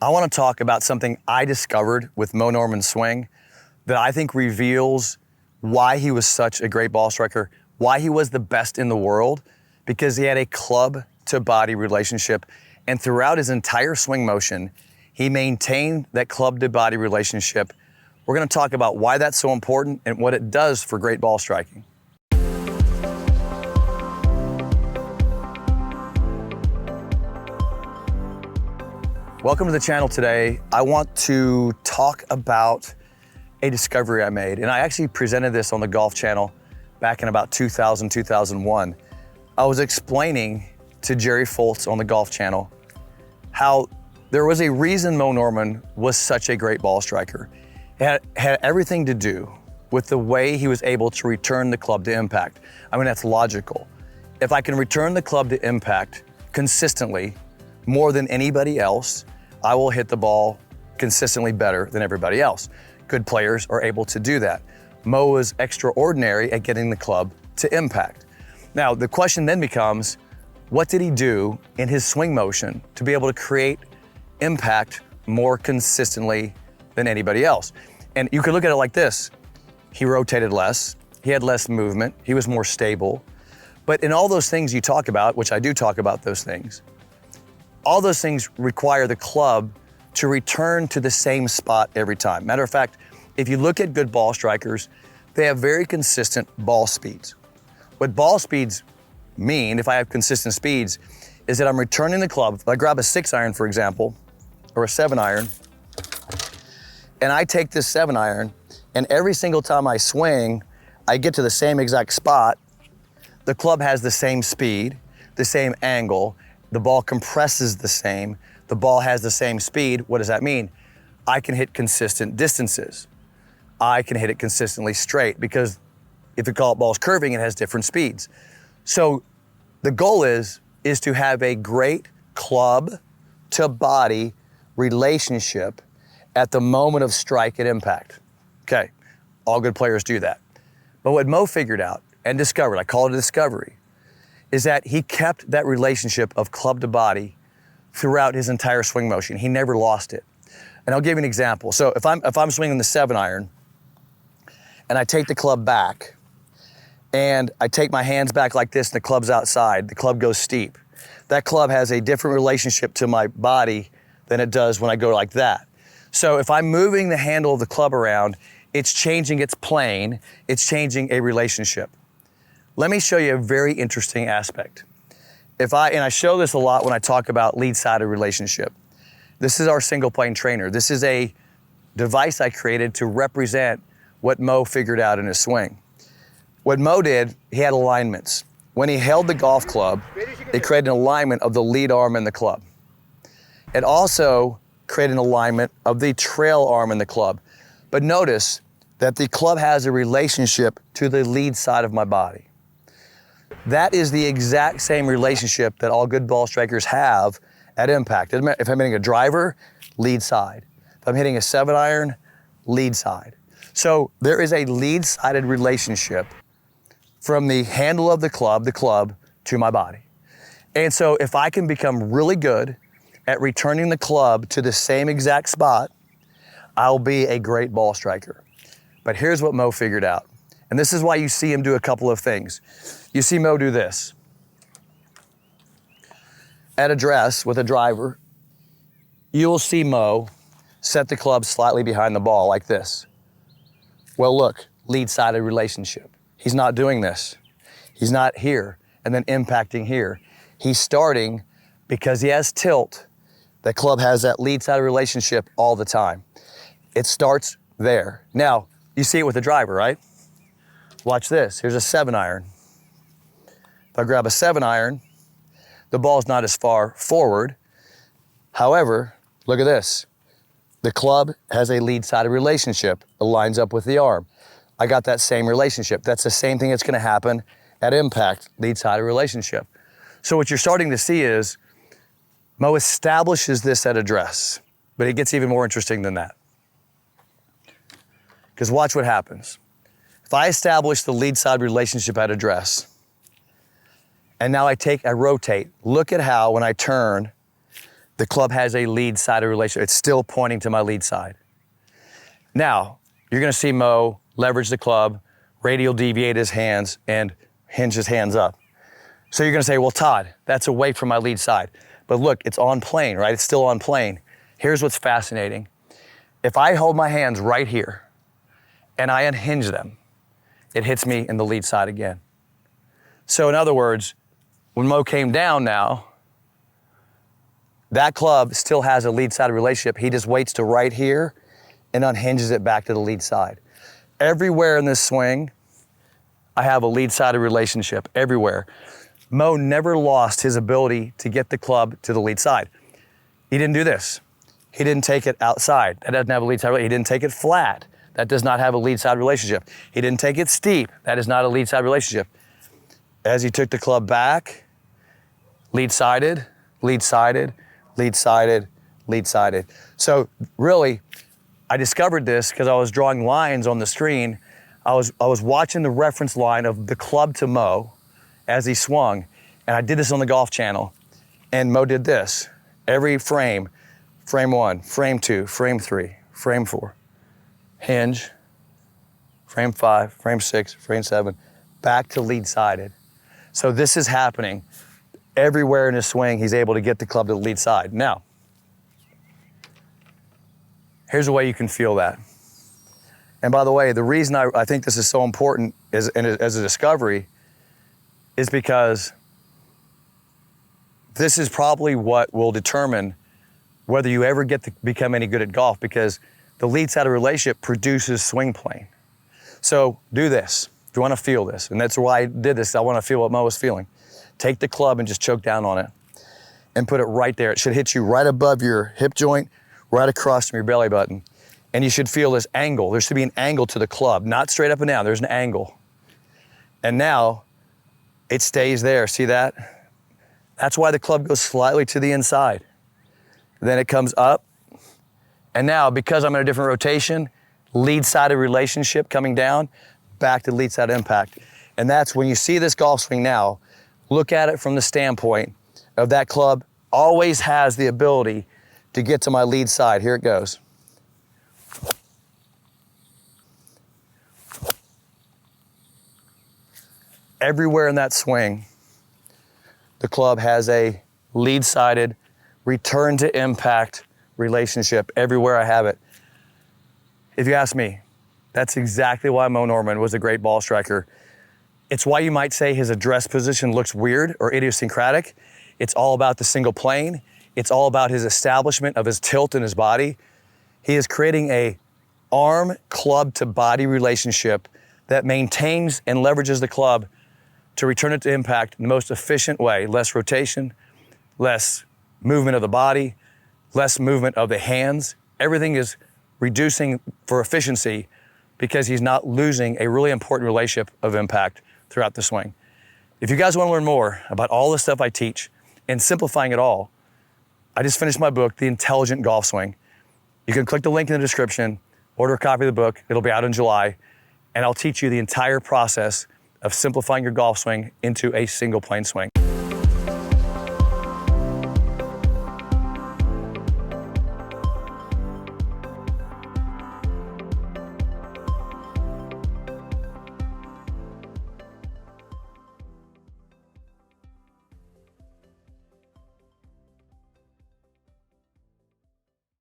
I want to talk about something I discovered with Moe Norman's swing that I think reveals why he was such a great ball striker, why he was the best in the world, because he had a club to body relationship. And throughout his entire swing motion, he maintained that club to body relationship. We're going to talk about why that's so important and what it does for great ball striking. Welcome to the channel today. I want to talk about a discovery I made, and I actually presented this on the Golf Channel back in about 2000, 2001. I was explaining to Jerry Foltz on the Golf Channel how there was a reason Moe Norman was such a great ball striker. It had everything to do with the way he was able to return the club to impact. I mean, that's logical. If I can return the club to impact consistently, more than anybody else, I will hit the ball consistently better than everybody else. Good players are able to do that. Moe was extraordinary at getting the club to impact. Now, the question then becomes, what did he do in his swing motion to be able to create impact more consistently than anybody else? And you could look at it like this. He rotated less, he had less movement, he was more stable. But in all those things you talk about, which I do talk about those things, all those things require the club to return to the same spot every time. Matter of fact, if you look at good ball strikers, they have very consistent ball speeds. What ball speeds mean, if I have consistent speeds, is that I'm returning the club. If I grab a 6-iron, for example, or a 7-iron, and I take this 7-iron, and every single time I swing, I get to the same exact spot, the club has the same speed, the same angle, the ball compresses the same, the ball has the same speed. What does that mean? I can hit consistent distances. I can hit it consistently straight, because if you call it balls curving, it has different speeds. So the goal is to have a great club to body relationship at the moment of strike and impact. Okay, all good players do that. But what Moe figured out and discovered, I call it a discovery, is that he kept that relationship of club to body throughout his entire swing motion. He never lost it. And I'll give you an example. So if I'm swinging the 7-iron and I take the club back and I take my hands back like this and the club's outside, the club goes steep. That club has a different relationship to my body than it does when I go like that. So if I'm moving the handle of the club around, it's changing its plane, it's changing a relationship. Let me show you a very interesting aspect. And I show this a lot when I talk about lead-sided relationship. This is our single plane trainer. This is a device I created to represent what Moe figured out in his swing. What Moe did, he had alignments. When he held the golf club, it created an alignment of the lead arm in the club. It also created an alignment of the trail arm in the club. But notice that the club has a relationship to the lead side of my body. That is the exact same relationship that all good ball strikers have at impact. If I'm hitting a driver, lead side. If I'm hitting a 7-iron, lead side. So there is a lead-sided relationship from the handle of the club to my body. And so if I can become really good at returning the club to the same exact spot, I'll be a great ball striker. But here's what Moe figured out. And this is why you see him do a couple of things. You see Moe do this. At address with a driver, you will see Moe set the club slightly behind the ball like this. Well, look, lead-sided relationship. He's not doing this. He's not here and then impacting here. He's starting because he has tilt. The club has that lead-sided relationship all the time. It starts there. Now, you see it with the driver, right? Watch this. Here's a 7-iron. If I grab a 7-iron, the ball's not as far forward. However, look at this. The club has a lead-sided relationship. It lines up with the arm. I got that same relationship. That's the same thing that's going to happen at impact, lead-sided relationship. So what you're starting to see is Moe establishes this at address, but it gets even more interesting than that. Because watch what happens. If I establish the lead-side relationship at address, and now I rotate, look at how when I turn, the club has a lead-sided relationship. It's still pointing to my lead side. Now, you're gonna see Moe leverage the club, radial deviate his hands, and hinge his hands up. So you're gonna say, well, Todd, that's away from my lead side. But look, it's on plane, right? It's still on plane. Here's what's fascinating. If I hold my hands right here and I unhinge them, it hits me in the lead side again. So in other words, when Moe came down now, that club still has a lead-sided relationship. He just waits to right here and unhinges it back to the lead side. Everywhere in this swing, I have a lead-sided relationship, everywhere. Moe never lost his ability to get the club to the lead side. He didn't do this. He didn't take it outside. That doesn't have a lead-side relationship. He didn't take it flat. That does not have a lead-side relationship. He didn't take it steep. That is not a lead-side relationship. As he took the club back, lead-sided, lead-sided, lead-sided, lead-sided. So really, I discovered this because I was drawing lines on the screen. I was watching the reference line of the club to Moe as he swung, and I did this on the Golf Channel, and Moe did this. Every frame, frame 1, frame 2, frame 3, frame 4, hinge, frame 5, frame 6, frame 7, back to lead-sided. So this is happening. Everywhere in his swing, he's able to get the club to the lead side. Now, here's a way you can feel that. And by the way, the reason I think this is so important as a discovery is because this is probably what will determine whether you ever get to become any good at golf, because the lead-sided relationship produces swing plane. So do this. If you want to feel this, and that's why I did this. I want to feel what Moe was feeling. Take the club and just choke down on it and put it right there. It should hit you right above your hip joint, right across from your belly button. And you should feel this angle. There should be an angle to the club, not straight up and down. There's an angle. And now it stays there. See that? That's why the club goes slightly to the inside. Then it comes up. And now, because I'm in a different rotation, lead-sided relationship coming down, back to lead-sided impact. And that's when you see this golf swing now, look at it from the standpoint of that club always has the ability to get to my lead side. Here it goes. Everywhere in that swing, the club has a lead-sided return to impact relationship. Everywhere I have it. If you ask me, that's exactly why Moe Norman was a great ball striker. It's why you might say his address position looks weird or idiosyncratic. It's all about the single plane. It's all about his establishment of his tilt in his body. He is creating a arm club to body relationship that maintains and leverages the club to return it to impact in the most efficient way. Less rotation, less movement of the body, less movement of the hands. Everything is reducing for efficiency because he's not losing a really important relationship of impact throughout the swing. If you guys want to learn more about all the stuff I teach and simplifying it all, I just finished my book, The Intelligent Golf Swing. You can click the link in the description, order a copy of the book. It'll be out in July, and I'll teach you the entire process of simplifying your golf swing into a single plane swing.